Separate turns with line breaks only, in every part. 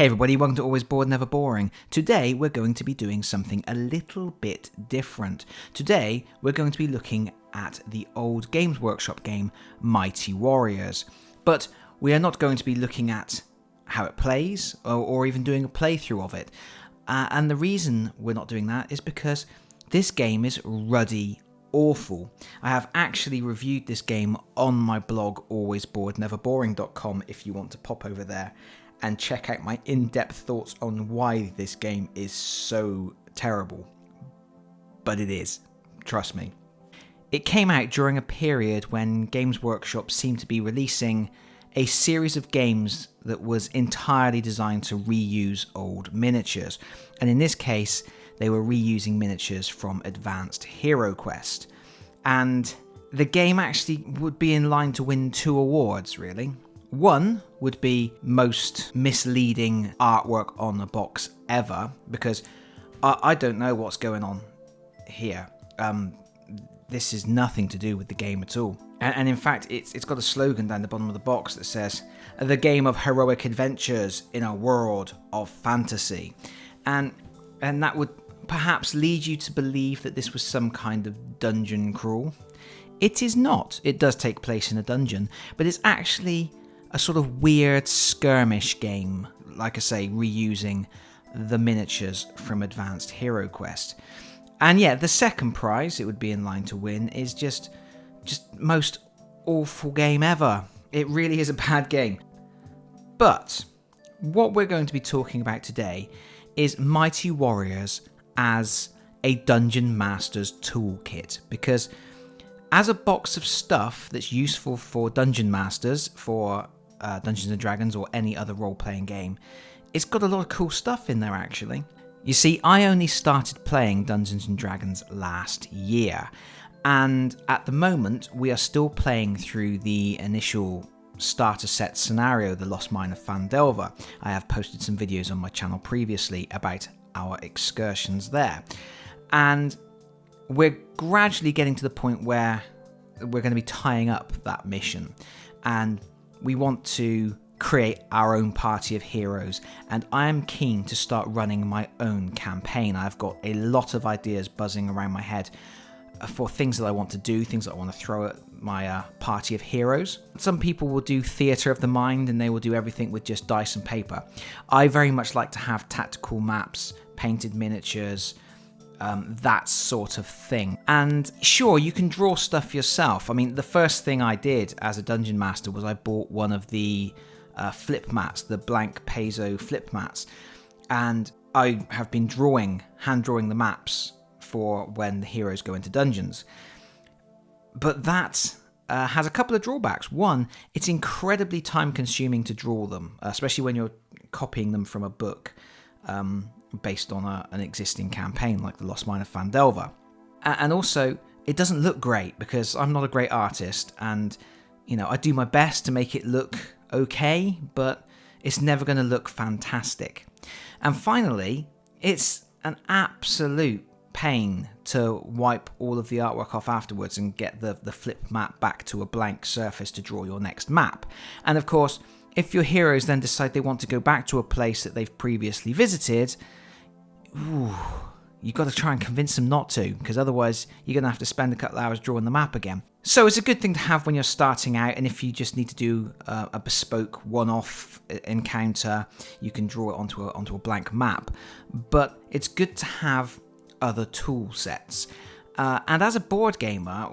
Hey everybody, welcome to Always Bored, Never Boring. Today we're going to be doing something a little bit different. Today we're going to be looking at the old Games Workshop game Mighty Warriors. But we are not going to be looking at how it plays or even doing a playthrough of it. And the reason we're not doing that is because this game is ruddy awful. I have actually reviewed this game on my blog alwaysboredneverboring.com if you want to pop over there and check out my in-depth thoughts on why this game is so terrible. But it is, trust me. It came out during a period when Games Workshop seemed to be releasing a series of games that was entirely designed to reuse old miniatures. And in this case, they were reusing miniatures from Advanced Hero Quest. And the game actually would be in line to win 2 awards, really. One would be most misleading artwork on a box ever, because I don't know what's going on here. This is nothing to do with the game at all. And in fact, it's got a slogan down the bottom of the box that says, "The game of heroic adventures in a world of fantasy." And that would perhaps lead you to believe that this was some kind of dungeon crawl. It is not. It does take place in a dungeon, but it's actually a sort of weird skirmish game, like I say, reusing the miniatures from Advanced Hero Quest. And yeah, the second prize it would be in line to win is just most awful game ever. It really is a bad game. But what we're going to be talking about today is Mighty Warriors as a Dungeon Master's toolkit, because as a box of stuff that's useful for Dungeon Masters, for Dungeons & Dragons or any other role-playing game, it's got a lot of cool stuff in there actually. You see, I only started playing Dungeons & Dragons last year, and at the moment we are still playing through the initial starter set scenario, The Lost Mine of Phandelver. I have posted some videos on my channel previously about our excursions there, and we're gradually getting to the point where we're going to be tying up that mission, and we want to create our own party of heroes, and I am keen to start running my own campaign. I've got a lot of ideas buzzing around my head for things that I want to do, things that I want to throw at my party of heroes. Some people will do theatre of the mind and they will do everything with just dice and paper. I very much like to have tactical maps, painted miniatures, that sort of thing. And sure, you can draw stuff yourself. I mean, the first thing I did as a dungeon master was I bought one of the flip mats, the blank piezo flip mats, and I have been hand drawing the maps for when the heroes go into dungeons. But that has a couple of drawbacks. One, it's incredibly time consuming to draw them, especially when you're copying them from a book based on an existing campaign like The Lost Mine of Phandelver. And also, it doesn't look great because I'm not a great artist, and I do my best to make it look okay, but it's never going to look fantastic. And finally, it's an absolute pain to wipe all of the artwork off afterwards and get the flip map back to a blank surface to draw your next map. And of course, if your heroes then decide they want to go back to a place that they've previously visited, you've got to try and convince them not to, because otherwise you're going to have to spend a couple of hours drawing the map again. So it's a good thing to have when you're starting out, and if you just need to do a bespoke one-off encounter, you can draw it onto a blank map. But it's good to have other tool sets. And as a board gamer,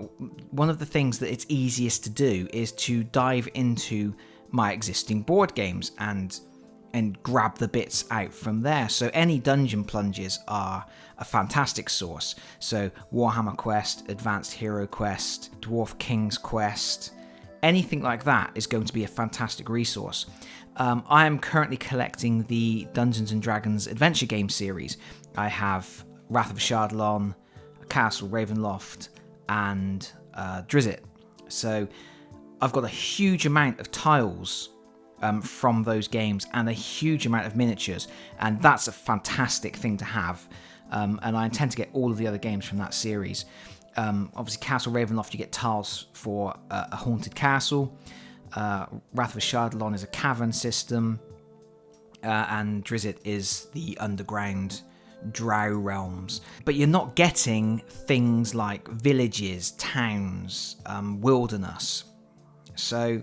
one of the things that it's easiest to do is to dive into my existing board games and grab the bits out from there. So any dungeon plunges are a fantastic source. So Warhammer Quest, Advanced Hero Quest, Dwarf King's Quest, anything like that is going to be a fantastic resource. I am currently collecting the Dungeons & Dragons adventure game series. I have Wrath of Shardalon, Castle Ravenloft, and Drizzt. So I've got a huge amount of tiles from those games and a huge amount of miniatures, and that's a fantastic thing to have. And I intend to get all of the other games from that series. Obviously, Castle Ravenloft, you get tiles for a haunted castle. Wrath of Shardalon is a cavern system. and Drizzt is the underground drow realms. But you're not getting things like villages, towns, wilderness. So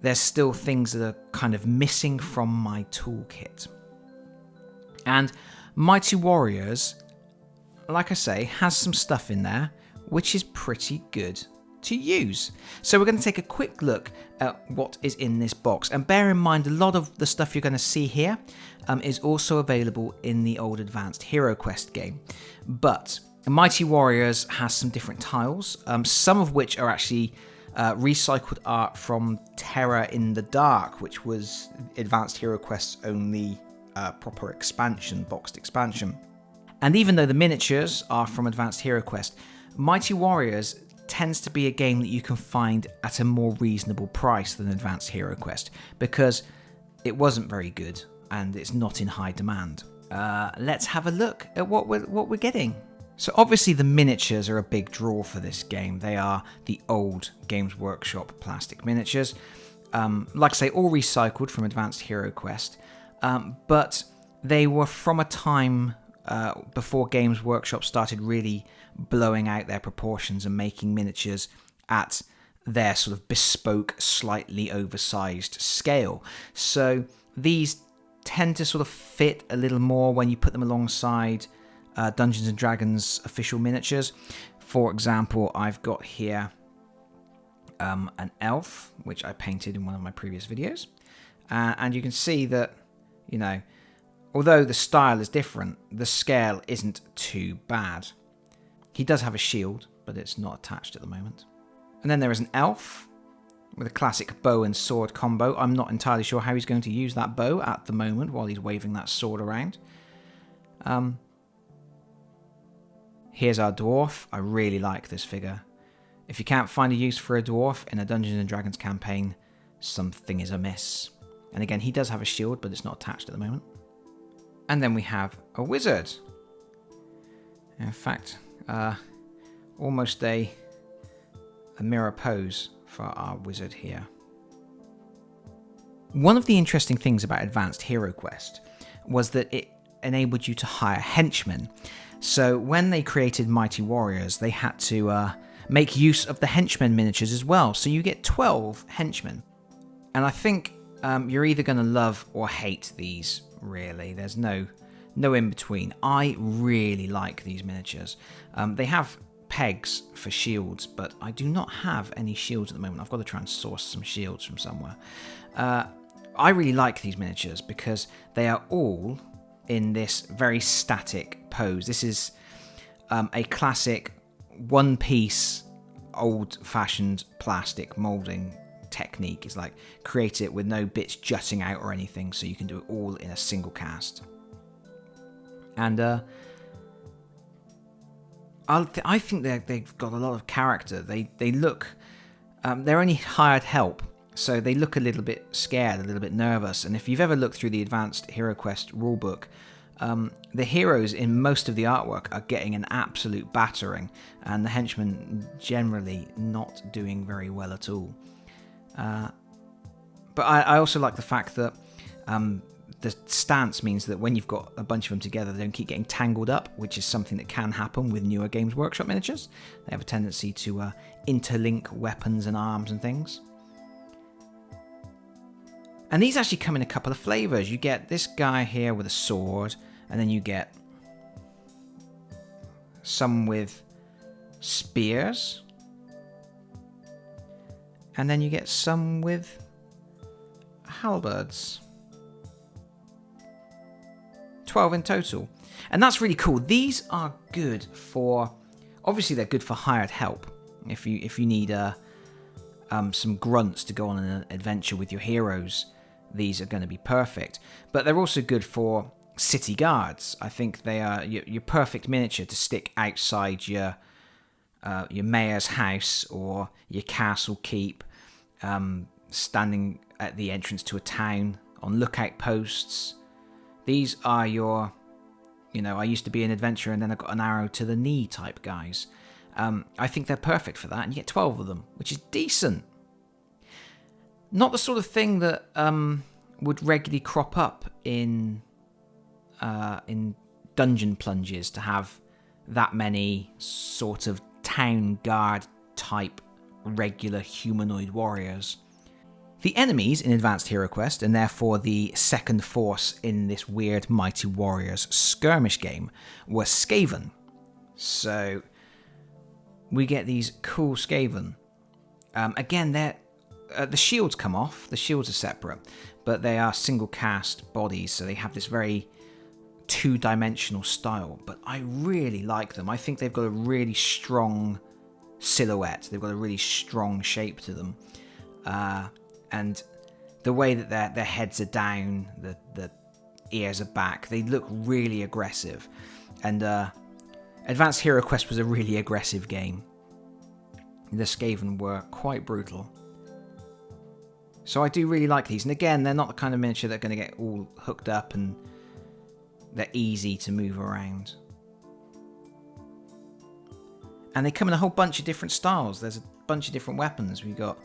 there's still things that are kind of missing from my toolkit. And Mighty Warriors, like I say, has some stuff in there which is pretty good to use. So we're going to take a quick look at what is in this box. And bear in mind, a lot of the stuff you're going to see here is also available in the old Advanced Hero Quest game. But Mighty Warriors has some different tiles, some of which are actually recycled art from Terror in the Dark, which was Advanced Hero Quest's only proper expansion, boxed expansion. And even though the miniatures are from Advanced Hero Quest, Mighty Warriors tends to be a game that you can find at a more reasonable price than Advanced Hero Quest, because it wasn't very good and it's not in high demand. Let's have a look at what we're getting. So obviously the miniatures are a big draw for this game. They are the old Games Workshop plastic miniatures. Like I say, all recycled from Advanced Hero Quest, but they were from a time before Games Workshop started really blowing out their proportions and making miniatures at their sort of bespoke, slightly oversized scale. So these tend to sort of fit a little more when you put them alongside Dungeons & Dragons official miniatures. For example, I've got here an elf, which I painted in one of my previous videos. And you can see that, you know, although the style is different, the scale isn't too bad. He does have a shield, but it's not attached at the moment. And then there is an elf with a classic bow and sword combo. I'm not entirely sure how he's going to use that bow at the moment while he's waving that sword around. Here's our dwarf. I really like this figure. If you can't find a use for a dwarf in a Dungeons & Dragons campaign, something is amiss. And again, he does have a shield, but it's not attached at the moment. And then we have a wizard. In fact, almost a mirror pose for our wizard here. One of the interesting things about Advanced Hero Quest was that it enabled you to hire henchmen. So when they created Mighty Warriors, they had to make use of the henchmen miniatures as well. So you get 12 henchmen. And I think you're either going to love or hate these, really. There's no in between. I really like these miniatures. They have pegs for shields, but I do not have any shields at the moment. I've got to try and source some shields from somewhere. I really like these miniatures because they are all in this very static pose. This is a classic one-piece, old-fashioned plastic moulding technique. It's like create it with no bits jutting out or anything, so you can do it all in a single cast. And I think they've got a lot of character. They look, they're only hired help, so they look a little bit scared, a little bit nervous. And if you've ever looked through the Advanced Hero Quest rulebook, the heroes in most of the artwork are getting an absolute battering, and the henchmen generally not doing very well at all. But I also like the fact that the stance means that when you've got a bunch of them together, they don't keep getting tangled up, which is something that can happen with newer Games Workshop miniatures. They have a tendency to interlink weapons and arms and things. And these actually come in a couple of flavors. You get this guy here with a sword, and then you get some with spears, and then you get some with halberds. 12 in total. And that's really cool. These are good for, obviously they're good for hired help. If you need some grunts to go on an adventure with your heroes, these are going to be perfect. But they're also good for city guards. I think they are your perfect miniature to stick outside your mayor's house or your castle keep, standing at the entrance to a town on lookout posts. These are your, I used to be an adventurer and then I got an arrow to the knee type guys. I think they're perfect for that, and you get 12 of them, which is decent. Not the sort of thing that would regularly crop up in dungeon plunges, to have that many sort of town guard type regular humanoid warriors. The enemies in Advanced Hero Quest, and therefore the second force in this weird Mighty Warriors skirmish game, were Skaven. So we get these cool Skaven. Again, the shields come off. The shields are separate, but they are single cast bodies, so they have this very two-dimensional style. But I really like them. I think they've got a really strong silhouette. They've got a really strong shape to them. And the way that their heads are down, the ears are back, they look really aggressive. And Advanced Hero Quest was a really aggressive game. The Skaven were quite brutal. So I do really like these. And again, they're not the kind of miniature that are going to get all hooked up, and they're easy to move around. And they come in a whole bunch of different styles. There's a bunch of different weapons. We've got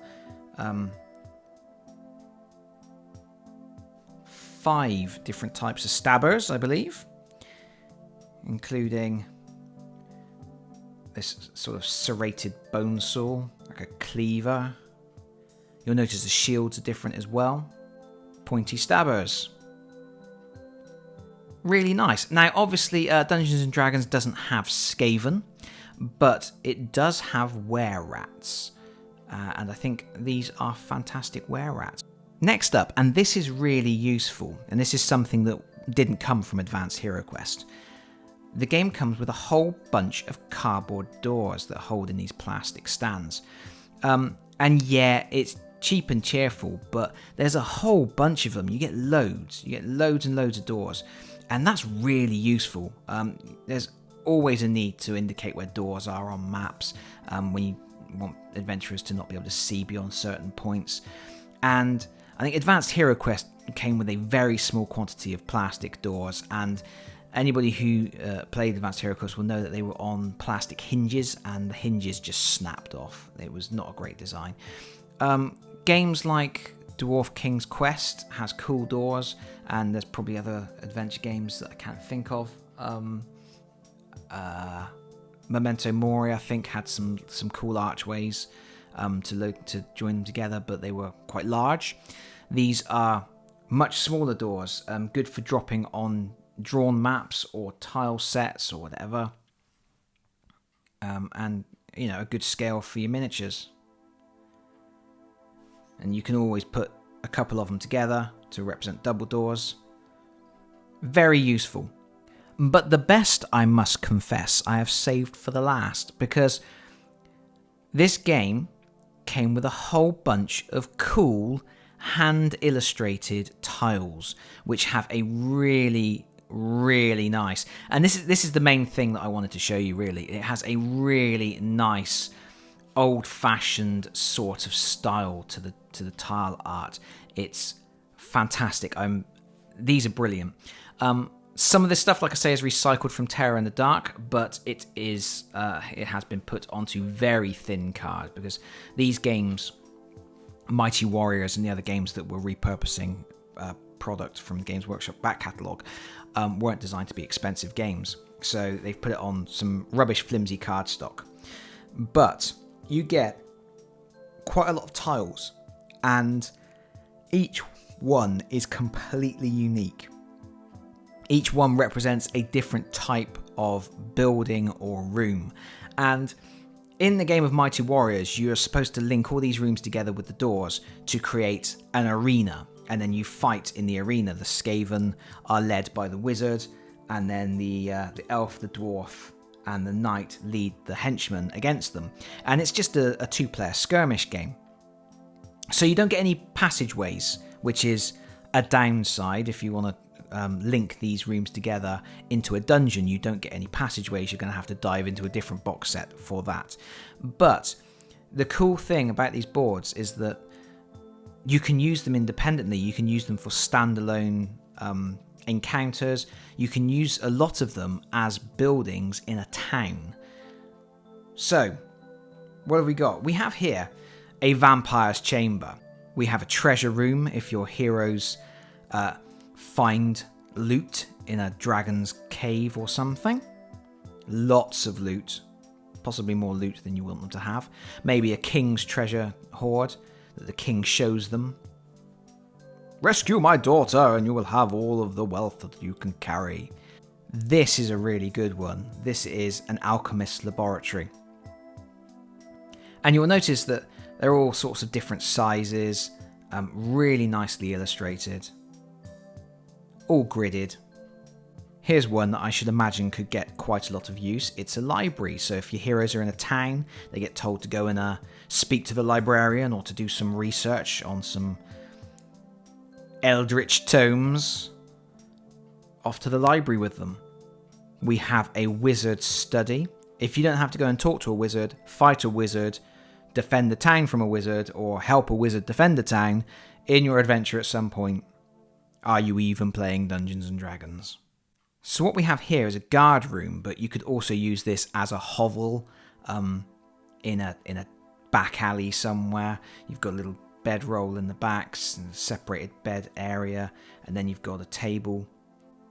5 different types of stabbers, I believe, including this sort of serrated bone saw, like a cleaver. You'll notice the shields are different as well. Pointy stabbers. Really nice. Now, obviously, Dungeons & Dragons doesn't have Skaven, but it does have were-rats. And I think these are fantastic were-rats. Next up, and this is really useful, and this is something that didn't come from Advanced Hero Quest. The game comes with a whole bunch of cardboard doors that hold in these plastic stands. And yeah, it's cheap and cheerful, but there's a whole bunch of them. You get loads. You get loads and loads of doors. And that's really useful. There's always a need to indicate where doors are on maps when you want adventurers to not be able to see beyond certain points. And I think Advanced Hero Quest came with a very small quantity of plastic doors, and anybody who played Advanced Hero Quest will know that they were on plastic hinges, and the hinges just snapped off. It was not a great design. Games like Dwarf King's Quest has cool doors, and there's probably other adventure games that I can't think of. Memento Mori, I think, had some cool archways to join them together, but they were quite large. These are much smaller doors, good for dropping on drawn maps or tile sets or whatever, and a good scale for your miniatures. And you can always put a couple of them together to represent double doors. Very useful. But the best, I must confess, I have saved for the last, because this game came with a whole bunch of cool hand-illustrated tiles, which have a really, really nice... And this is the main thing that I wanted to show you, really. It has a really nice, old-fashioned sort of style to the tile art. It's fantastic. These are brilliant. Some of this stuff, like I say, is recycled from Terror in the Dark, but it has been put onto very thin card, because these games, Mighty Warriors and the other games that were repurposing product from the Games Workshop back catalogue, weren't designed to be expensive games. So they've put it on some rubbish, flimsy cardstock. But you get quite a lot of tiles, and each one is completely unique. Each one represents a different type of building or room. And in the game of Mighty Warriors, you're supposed to link all these rooms together with the doors to create an arena. And then you fight in the arena. The Skaven are led by the wizard, and then the elf, the dwarf, and the knight lead the henchmen against them. And it's just a 2-player skirmish game. So you don't get any passageways, which is a downside. If you want to link these rooms together into a dungeon, you don't get any passageways. You're going to have to dive into a different box set for that. But the cool thing about these boards is that you can use them independently. You can use them for standalone encounters. You can use a lot of them as buildings in a town. So, what have we got? We have here a vampire's chamber. We have a treasure room if your heroes find loot in a dragon's cave or something. Lots of loot. Possibly more loot than you want them to have. Maybe a king's treasure hoard that the king shows them. Rescue my daughter and you will have all of the wealth that you can carry. This is a really good one. This is an Alchemist's Laboratory. And you'll notice that they're all sorts of different sizes, really nicely illustrated, all gridded. Here's one that I should imagine could get quite a lot of use. It's a library, so if your heroes are in a town, they get told to go and speak to the librarian or to do some research on some eldritch tomes. Off to the library with them. We have a wizard study. If you don't have to go and talk to a wizard, fight a wizard, defend the town from a wizard, or help a wizard defend the town in your adventure at some point, are you even playing Dungeons and Dragons? So what we have here is a guard room, but you could also use this as a hovel in a back alley somewhere. You've got a little bedroll in the back, and a separated bed area, and then you've got a table.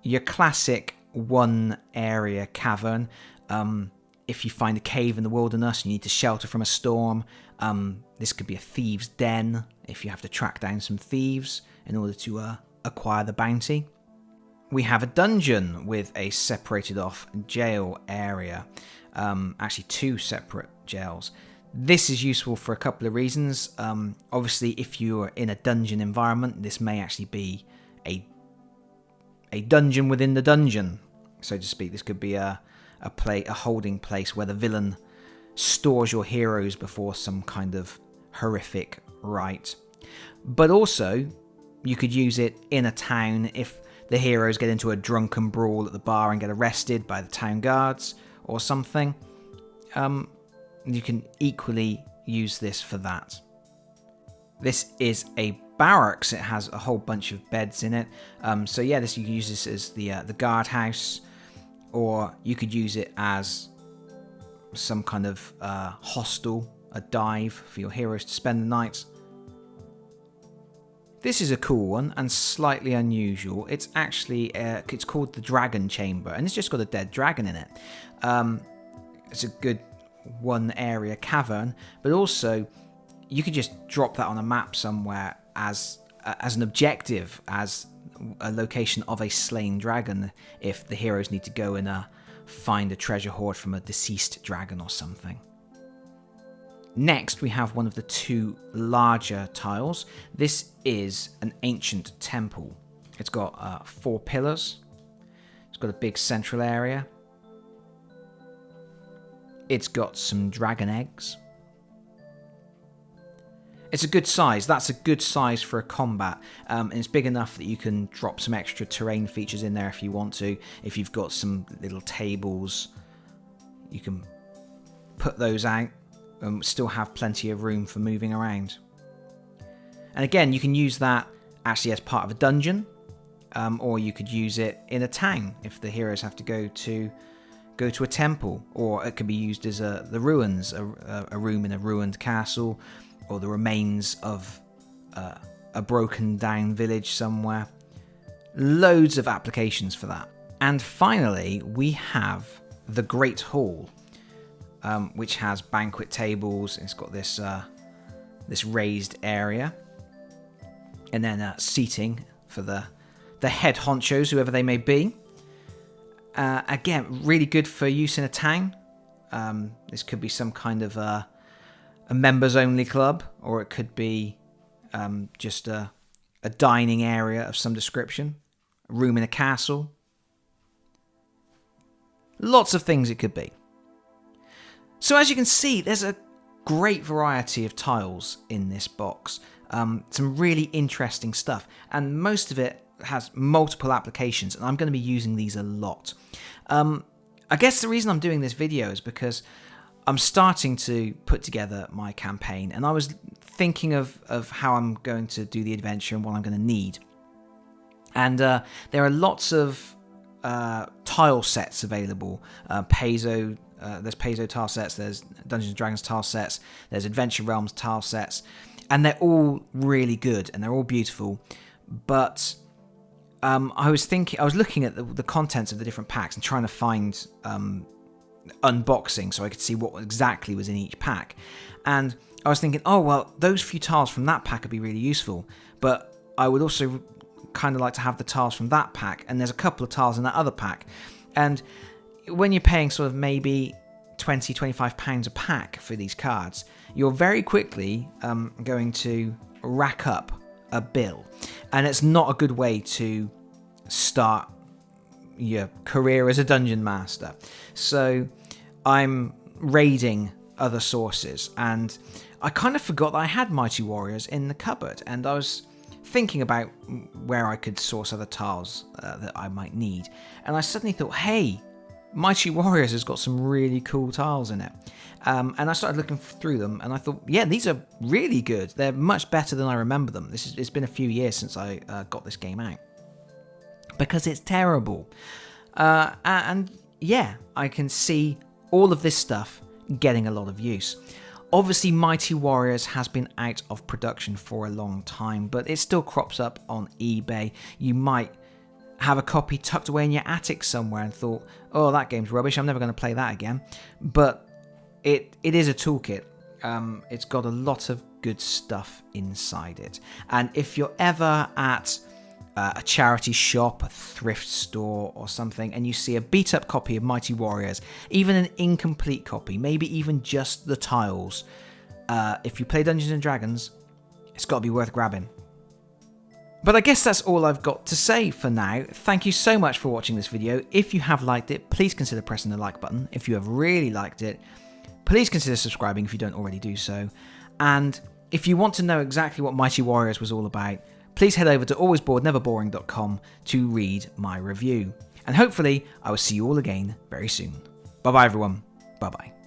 Your classic one area cavern. If you find a cave in the wilderness, you need to shelter from a storm. This could be a thieves' den if you have to track down some thieves in order to acquire the bounty. We have a dungeon with a separated off jail area. Actually, two separate jails. This is useful for a couple of reasons. Obviously, if you're in a dungeon environment, this may actually be a dungeon within the dungeon, so to speak. This could be a holding place where the villain stores your heroes before some kind of horrific rite. But also, you could use it in a town if the heroes get into a drunken brawl at the bar and get arrested by the town guards or something. You can equally use this for that. This is a barracks. It has a whole bunch of beds in it. So yeah, you can use this as the guardhouse, or you could use it as some kind of hostel, a dive for your heroes to spend the night. This is a cool one and slightly unusual. It's actually it's called the Dragon Chamber, and it's just got a dead dragon in it. It's a good one area cavern, but also you could just drop that on a map somewhere as an objective, as a location of a slain dragon, if the heroes need to go and find a treasure hoard from a deceased dragon or something. Next, we have one of the two larger tiles. This is an ancient temple. It's got 4 pillars. It's got a big central area. It's got some dragon eggs. It's a good size. That's a good size for a combat. And it's big enough that you can drop some extra terrain features in there if you want to. If you've got some little tables, you can put those out and still have plenty of room for moving around. And again, you can use that actually as part of a dungeon, or you could use it in a town if the heroes have to go to a temple, or it could be used as the ruins, a room in a ruined castle, or the remains of a broken down village somewhere. Loads of applications for that. And finally, we have the Great Hall, which has banquet tables. It's got this raised area, and then seating for the head honchos, whoever they may be. Again, really good for use in a town. This could be some kind of a members-only club, or it could be just a dining area of some description, a room in a castle. Lots of things it could be. So as you can see, there's a great variety of tiles in this box. Some really interesting stuff, and most of it has multiple applications, and I'm going to be using these a lot. I guess the reason I'm doing this video is because I'm starting to put together my campaign, and I was thinking of how I'm going to do the adventure and what I'm going to need. And there are lots of tile sets available. There's Paizo tile sets, there's Dungeons & Dragons tile sets, there's Adventure Realms tile sets, and they're all really good and they're all beautiful, but I was looking at the contents of the different packs and trying to find unboxing so I could see what exactly was in each pack. And I was thinking, oh, well, those few tiles from that pack would be really useful, but I would also kind of like to have the tiles from that pack, and there's a couple of tiles in that other pack. And when you're paying sort of maybe £20-25 a pack for these cards, you're very quickly going to rack up a bill, and it's not a good way to start your career as a dungeon master. So I'm raiding other sources, and I kind of forgot that I had Mighty Warriors in the cupboard, and I was thinking about where I could source other tiles that I might need, and I suddenly thought, hey, Mighty Warriors has got some really cool tiles in it. And I started looking through them, and I thought, yeah, these are really good. They're much better than I remember them. It's been a few years since I got this game out, because it's terrible. And yeah, I can see all of this stuff getting a lot of use. Obviously, Mighty Warriors has been out of production for a long time, but it still crops up on eBay. You might have a copy tucked away in your attic somewhere and thought, oh, that game's rubbish, I'm never going to play that again. But it is a toolkit. It's got a lot of good stuff inside it. And if you're ever at a charity shop, a thrift store or something, and you see a beat up copy of Mighty Warriors, even an incomplete copy, maybe even just the tiles, if you play Dungeons and Dragons, it's got to be worth grabbing. But I guess that's all I've got to say for now. Thank you so much for watching this video. If you have liked it, please consider pressing the like button. If you have really liked it, please consider subscribing if you don't already do so. And if you want to know exactly what Mighty Warriors was all about, please head over to alwaysboredneverboring.com to read my review. And hopefully I will see you all again very soon. Bye bye everyone. Bye bye.